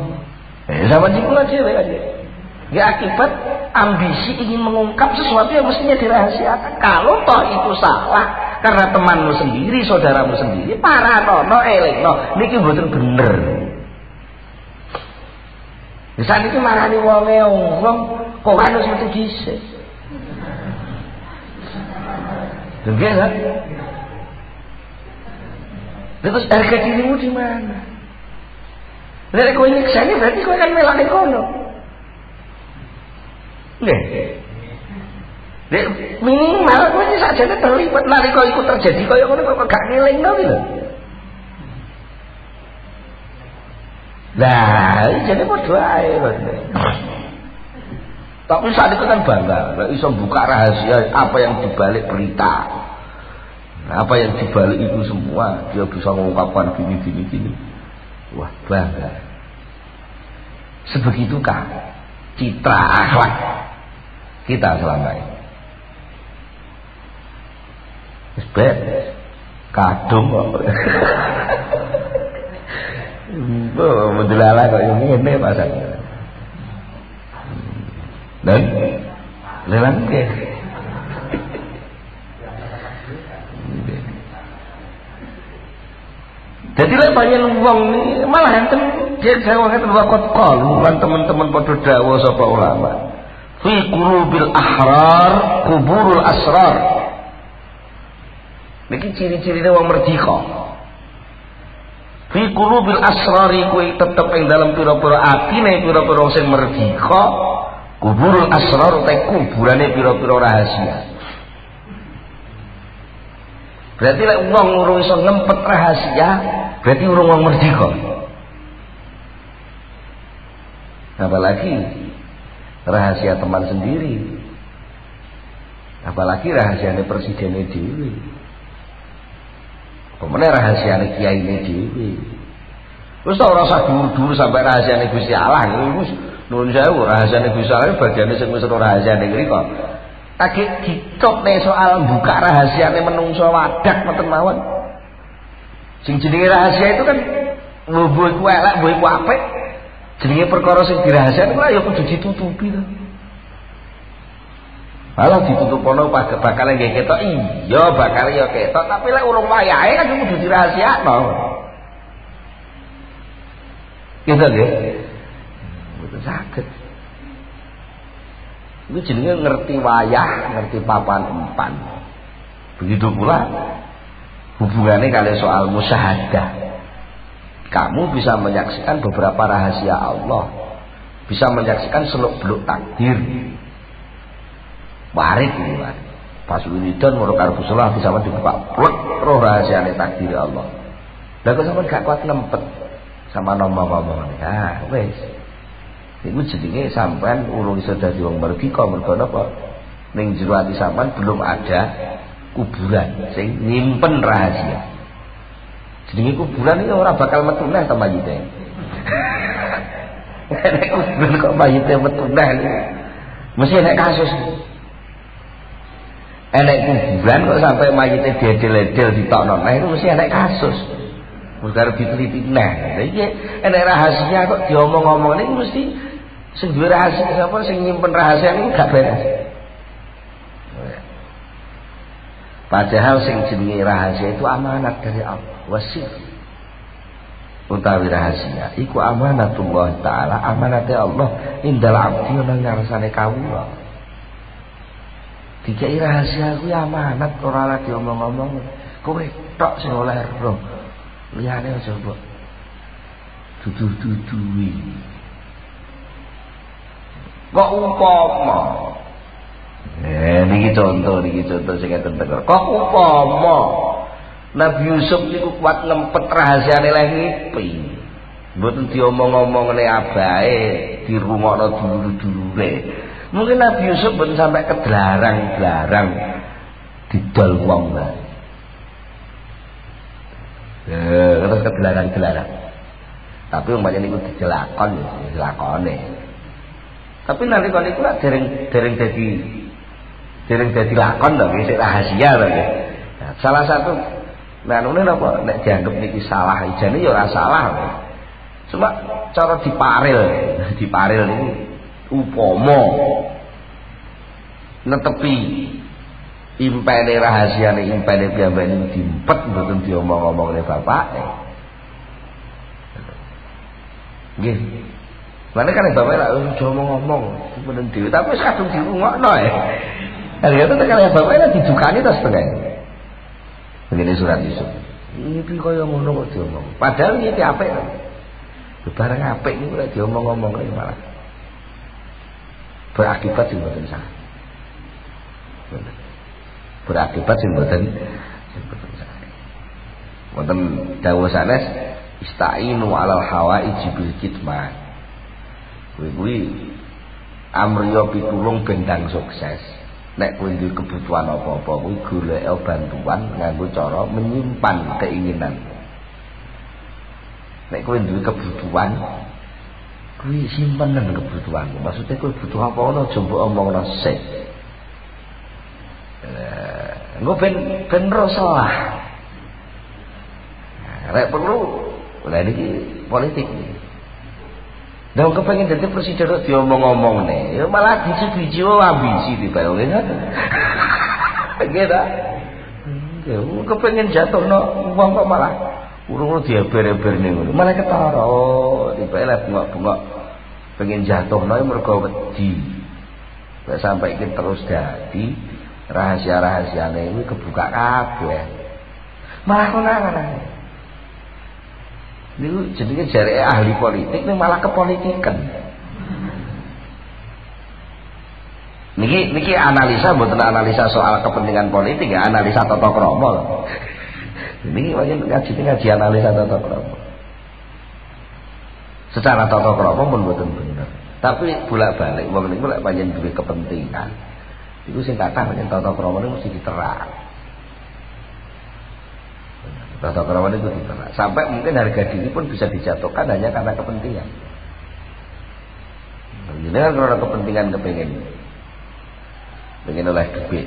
sama jikulah dhewe aja ya akibat ambisi ingin mengungkap sesuatu yang mestinya dirahasiakan kalau toh itu salah karena temanmu sendiri saudaramu sendiri paranono elingno niki mboten bener saat itu marani wonge wong kok kan wis metu dhisik nggih kan terus harga dirimu di mana nek kowe nyekseni berarti kowe kan melok ning kono nggih nek minimal kowe iki sakjane terlibat nalika iku terjadi kaya ngono kok gak ngelingno iki lho lah jadi padha ae tapi saat itu kan bangga iso buka rahasia apa yang dibalik berita apa yang dibalik itu semua dia bisa mengungkapkan gini wah bangga sebegitukah citra akhlak kita selama ini sebab kadung mendelala kok yang ngene pasane dan lelang ke jadi lek banyak wong malah enten dia sawang enten waqat qalu lan teman-teman padha dawuh sapa ulama fi qurubil ahrar kuburul asrar niki ciri-cirine wong merdeka fi qulubil asrari kuwi tetep ing dalam pira-pira atine pira-pira sing merdeka kuburul asrar te kuburane pira-pira rahasia berarti lek wong urung iso ngempet rahasia berarti urung wong merdeka apalagi rahasia teman sendiri apalagi rahasiane presidennya dhewe pemene rahasiane kiyaine dhewe wis ora usah dur-dur sampai rahasiane Gusti Allah wis nuwun sewu rahasiane Gusti Allah bagiane sing wis rahasiane mriko kage dicopne soal buka rahasiane menungso wadak mboten mawon sing jenenge rahasia itu kan mbuh iku elek mbuh iku apik jenenge perkara sing dirahasiakan kok ya kudu ditutupi to Kalau ditutup ono bakal nggih ketok iya bakal ya ketok tapi lek urung wayahe kan kudu dirahasiakno. Gitu nggih. Mboten saged. Itu jenenge ngerti wayah, ngerti papan empan. Begitu pula hubungannya kali soal musyahadah. Kamu bisa menyaksikan beberapa rahasia Allah, bisa menyaksikan seluk-beluk takdir. Warik ini kan. Pas wiridan mau karo Gusti bisa dibuka plek roh rahasiane takdir Allah. Lah kok sampean gak kuat ngempet sama ngomong-ngomong. Ah, wis. Iku jenenge sampean urung iso dadi wong mardika mergo napa? Ning jero ati sampean belum ada kuburan sing nyimpen rahasia. Jenenge kuburan iki ora bakal metu neh ta mayite. Nek kuburan kok mayite metu neh mesti nek kasus. Enek kuburan kok sampai mayite diedel-edel ditokno neh itu mesti enek kasus. Mesti arep diteliti neh. Lha iki enek rahasia kok diomong-omong niku mesti sing duwe rahasia sapa sing nyimpen rahasia niku gak beres. Padahal sing jenenge rahasia itu amanat dari Allah. Wasif utawi rahasia iku amanatullah taala, amanatnya Allah indal abdi nang ngarsane kawula. Dikai rahasia kuwi amanat ora ora diomong-omong. Kowe tok sing oleh roh. Liyane aja mbok dudu-duduwi. Kok umpama niki contoh sing ngeten tegur. Kok umpama Nabi Yusuf niku kuat ngempet rahasiane leh ngipi. Mboten diomong-omongne abahe, dirungokno dulur-dulure. Mungkin Nabi Yusuf mboten sampai kedlarang-larang didol wong lah. Terus kedlarang-larang. Tapi umpamane niku dijelakon ya dilakone. Tapi nanti kalau niku dereng dadi lakon lho, wis rahasia lho ya. Salah satu nune napa nek dianggap niki salah ijane ya ora salah. Cuma cara diparil niku upama netepi impene rahasiane impene piyambake dimpet mboten diomong-omong oleh bapake. Nggih. Mane kan bapake lak ngomong-ngomong mboten dhewe tapi wis kadung dirungokno ya. Ternyata tekan bapake didukani to setengah. Begini surat Yusuf. Ini kaya ngono kok diomong. Padahal ini apik. Barang apik niku ora diomong-omong malah berakibat sing mboten sah. Berakibat sing mboten sah. Wonten dawuh sanes istainu alal hawaiji bil kitman. Kuwi amriya pitulung bendang sukses. Nek kowe duwe kebutuhan apa-apa kuwi golek bantuan nganggo cara menyimpan keinginan. Nek kowe duwe kebutuhan kuwi simpenan kebutuhan. Maksudnya kowe butuh apa ono aja mbok omongno sik. Engko ben salah. Rek perlu lha iki politik iki. Dong kepengen dadi presiden kok diomong-omong nih, ya malah biji-biji ambisi dibayangin kan? Gitu. Ya, kepengen jatuh uang kok malah urung diaber-aber nih, malah ketara. Oh, dibayar bunga-bunga pengen jatuh nih mergo wedi. Sampai kita terus jadi rahasia-rahasia ini kebuka kabeh. Malah konangan. Niku jenenge jare ahli politik ning malah kepolitikan. Niki analisa mboten analisa soal kepentingan politik ya, analisa tata krama lho. Niki wajan ngaji analisa tata krama. Secara tata krama pun mboten bener. Tapi bolak-balik wong niku lek pancen duwe kepentingan. Iku sing kathah pancen tata krama niku mesti diterang. Tata krama itu diterang. Sampai mungkin harga diri pun bisa dijatuhkan hanya karena kepentingan. Ini kan karena kepentingan pengen oleh duit.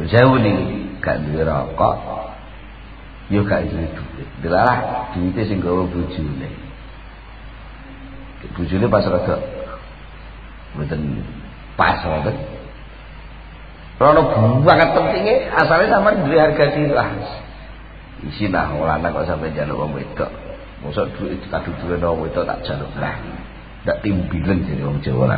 Jauh nih gak duwe rokok, yo gak duwe duit. Dilalah duitnya sing gawe bojone. Bojone pas rada mboten pas ngoten. Rono banget pentingnya asalnya sama duwe harga diri lah. Isi nah lanang kok sampai jaluk wong wedok. Mosok duit dikadu duwe wong wedok tak jaluk lah. Ndak timbilen jadi wong Jawa lah.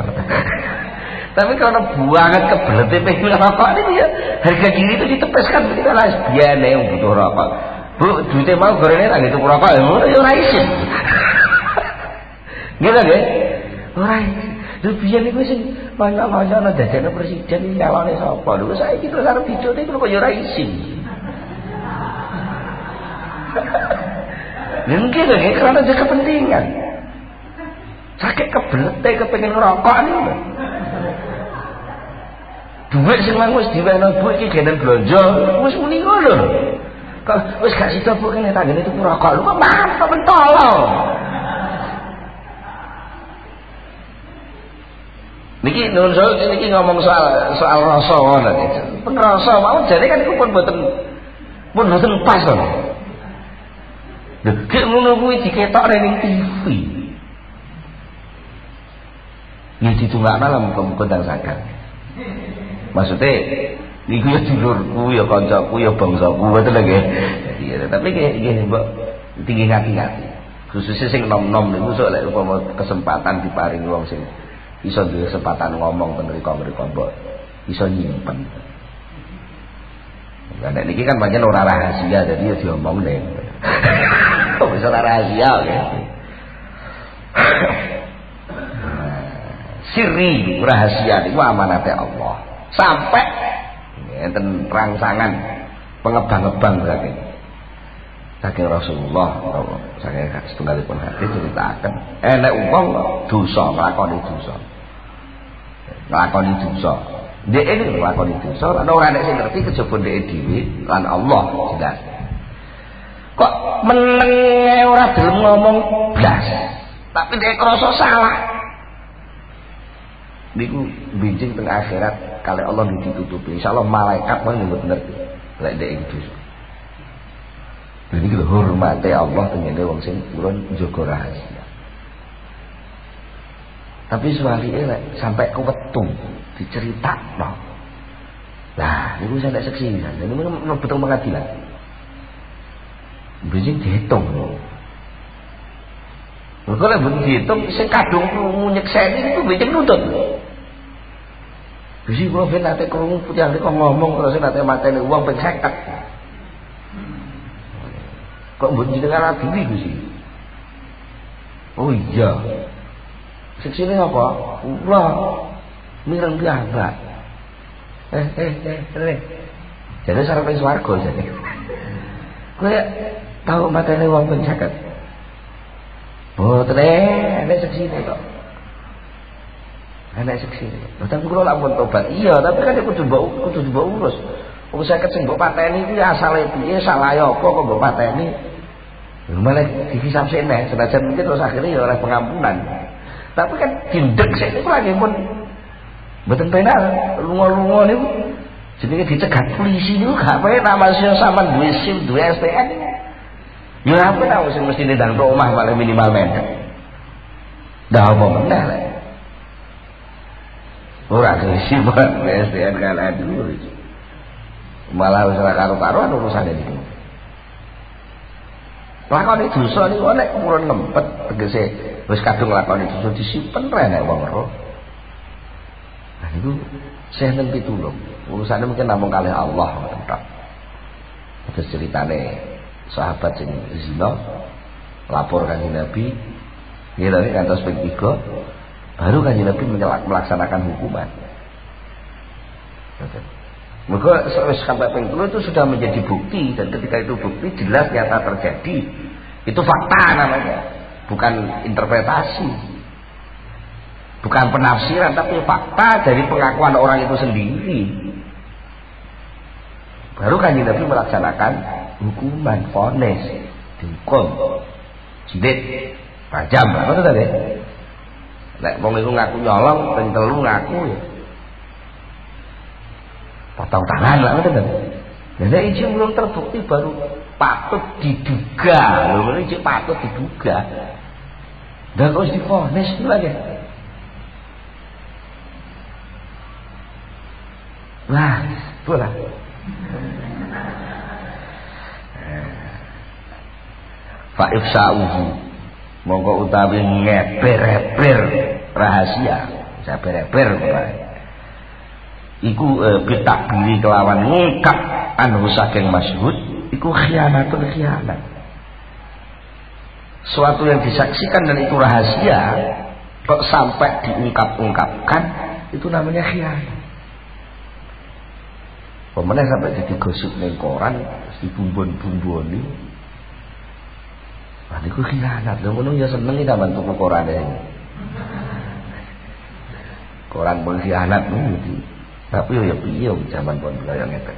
Tapi kalau banget kebelet pengen rokok ini ya harga diri itu ditepeskan kita lah biane yang butuh rokok. Bu, duitnya mau gorengnya tak gitu rokok ya ora isin. Gitu nggih? Ora isin. Lho biyen niku sing manja-manja ana dadane presiden iki calone sapa? Lho saiki terus arep dicote kok ya ora isin. Mungkin nggih karena ada kepentingan. Sakit kebelet kepengin ngerokok niku. Duit sing mang wis diwehno Bu iki genen blonjo, wis muni ngono. Kok wis gak sida Bu kene tanggane tuku rokok. Lu kok mantep mentolo. Niki nuwun sewu niki ngomong soal rasa ngono iki. Pun rasa mau jane kan iku pun mboten pas to. Lho, kek ngono kuwi diketokne ning TV. Ya ditungakna lah muga-muga ndang saged. Maksudnya niku ya dulurku ya kancaku ya bangsaku ngoten lho nggih. Iya, tapi nggih mbok tinggi hati-hati. Khususnya sing nom-nom niku sok lek upama kesempatan diparingi wong sing iso duwe kesempatan ngomong ten mriko-mriko mbok iso nyimpen. Lah nek niki kan pancen ora rahasia jadi ya diomongne. Kok bisa ora rahasia nggih. Siri rahasia niku amanate Allah. Sampai enten rangsangan pengebang-ebang saking Rasulullah saking setunggalipun hadis ceritaken enek wong dosa nglakoni dosa dhek ini nglakoni dosa ana ora nek sing ngerti kejaba dhek dhewe lan Allah jelas kok menenge ora gelem ngomong blas tapi dhek krasa salah niku binjing teng akhirat kali Allah ditutupi insyaallah malaikat mau nyebut bener lek dhek iki dosa. Jadi kita hormati Allah tengene wong sing urun njaga rahasia. Tapi suwalike lek sampai kewetung diceritakno. Lah niku saya ndak seksinan. Niku mlebu pengadilan. Binjing dihitung. Mergo lek mboten dihitung sing kadung nyekseni niku binjing nuntut. Gusti kula ben nate krungu putih kok ngomong terus nate mateni wong ping 50. Kok mboten jenengan adili Gusti? Oh iya. Seksine apa? Wah. Mireng piyambak. Jadi sarep ing swarga jane. Kowe tau mateni wong ping 50. Boten nek seksine kok. Anak seksi. Tapi kula lamun tobat. Iya, tapi kan kudu mbok urus. Wong 50 sing mbok pateni kuwi asale piye, salahe apa kok mbok pateni? Malah dihisab sene, senajan mungkin terus akhirnya ya oleh pengampunan. Tapi kan dindek sik niku lagi pun mboten penak lunga-lunga niku jenenge dicegat polisi niku gak penak masih sampean duwe SIM, duwe STN. Ya apa tau sing mesti ndang omah malah minimal mendek. Dah apa meneh lek ora kesih banget SDN kalah dulu malah wis ora karo-karoan urusane niku lakone dosa niku nek purun ngempet tegese wis kadung lakone dosa disimpen ra nek wong ero nah niku senten pitulung urusane mungkin namung kalih Allah tetep terus ceritane sahabat sing zina lapor kanjeng Nabi nggih lha kantos ping 3 baru kanjeng Nabi melaksanakan hukuman. Maka wis sampai ping 3 itu sudah menjadi bukti dan ketika itu bukti jelas nyata terjadi. Itu fakta namanya. Bukan interpretasi. Bukan penafsiran tapi fakta dari pengakuan orang itu sendiri. Baru kanjeng Nabi melaksanakan hukuman vonis, dihukum jilid rajam. Apa itu tadi? Lek wong iku ngaku nyolong, ping 3 ngaku ya. Potong tangan lah ngoten. Lah iki belum terbukti baru patut diduga. Lho ngene iki patut diduga. Dan kok divonis lagi. Lah, itulah. Fa ifsa'uhu mongko utawi ngeper-eper rahasia, saper-eper iku bitakbiri kelawan ngungkap anhu saking masyhud iku khianatun khianat. Suatu yang disaksikan dan itu rahasia kok sampai diungkap-ungkapkan itu namanya khianat. Pemenang sampai jadi gosip ning koran dibumbon-bumboni. Nah niku khianat. Lha ngono ya seneng iki sampean tuku korane. Koran pun khianat niku. Tapi ya piye zaman pun kaya ngene.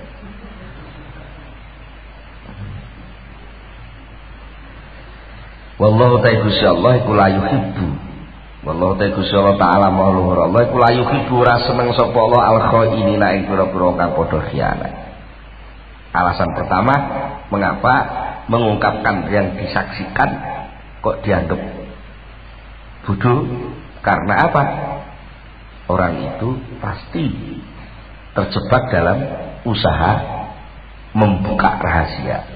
Wallahu ta'ala Gusti Allah iku la yuhibbu. Wallahu ta'ala Gusti Allah taala mauluhur Allah iku la yuhibbu ora seneng sapa Allah al-khainina ing pira-pira kang padha khianat. Alasan pertama, mengapa mengungkapkan yang disaksikan kok dianggap bodoh? Karena apa? Orang itu pasti terjebak dalam usaha membuka rahasia.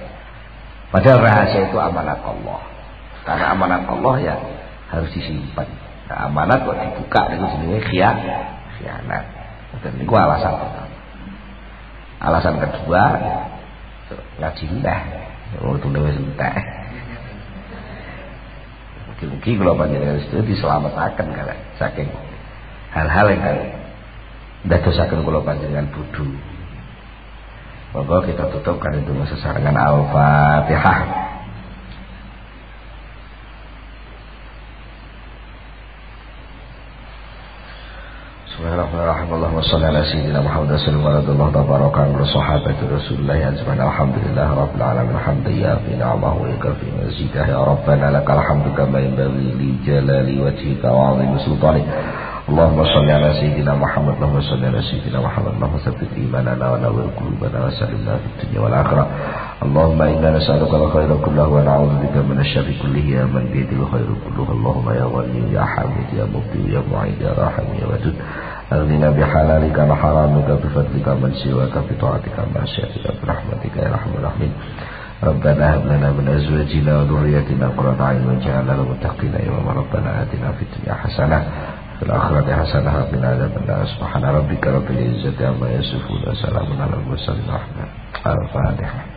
Padahal rahasia itu amanat Allah. Karena amanat Allah ya harus disimpan. Nah, amanat kok dibuka itu jenenge khianat. Dan itu alasan pertama. Alasan kedua, ngaji endah. Oh, itu wis entek. Mungkin kalau panjenengan itu diselamatkan kan saking hal-hal yang kan ndadosaken kula panjenengan bodho. Monggo kita tutup kan itu sesarengan Al-Fatihah. Bismillahirrahmanirrahim. Allahumma shalli ala sayyidina Muhammad sallallahu alaihi wa sallam Rasulullah azman alhamdulillah rabbil alamin hamdan yafi ni'amahu wa yakfi mazidah ya rabbana lakal hamdu kama yanbaghi li jalali wajhika wa 'azimi sultanik. Allahumma shalli ala sayyidina Muhammad Allahumma shalli ala sayyidina Muhammad Allahumma tsabbit imanana wa nawwir qulubana wa sallimna fid dunya wal akhirah. Allahumma inna nas'aluka al-khayra kullahu wa na'udzubika min asy-syarri kullihi ya man bi yadihi al-khayru kulluhu. Allahumma ya ghani ya hamid ya mubdi ya mu'id ya rahim ya wadud. أغننا بحلالك عن حرامك بفضلك من سواك بطاعتك عن معصيتك برحمتك يا أرحم الراحمين. ربنا هب لنا من أزواجنا وذريتنا قرة أعين واجعلنا للمتقين إماما. ربنا آتنا في الدنيا حسنة في الآخرة حسنة وقنا عذاب النار. سبحان ربك رب العزة عما يصفون وسلام على المرسلين. الفاتحة.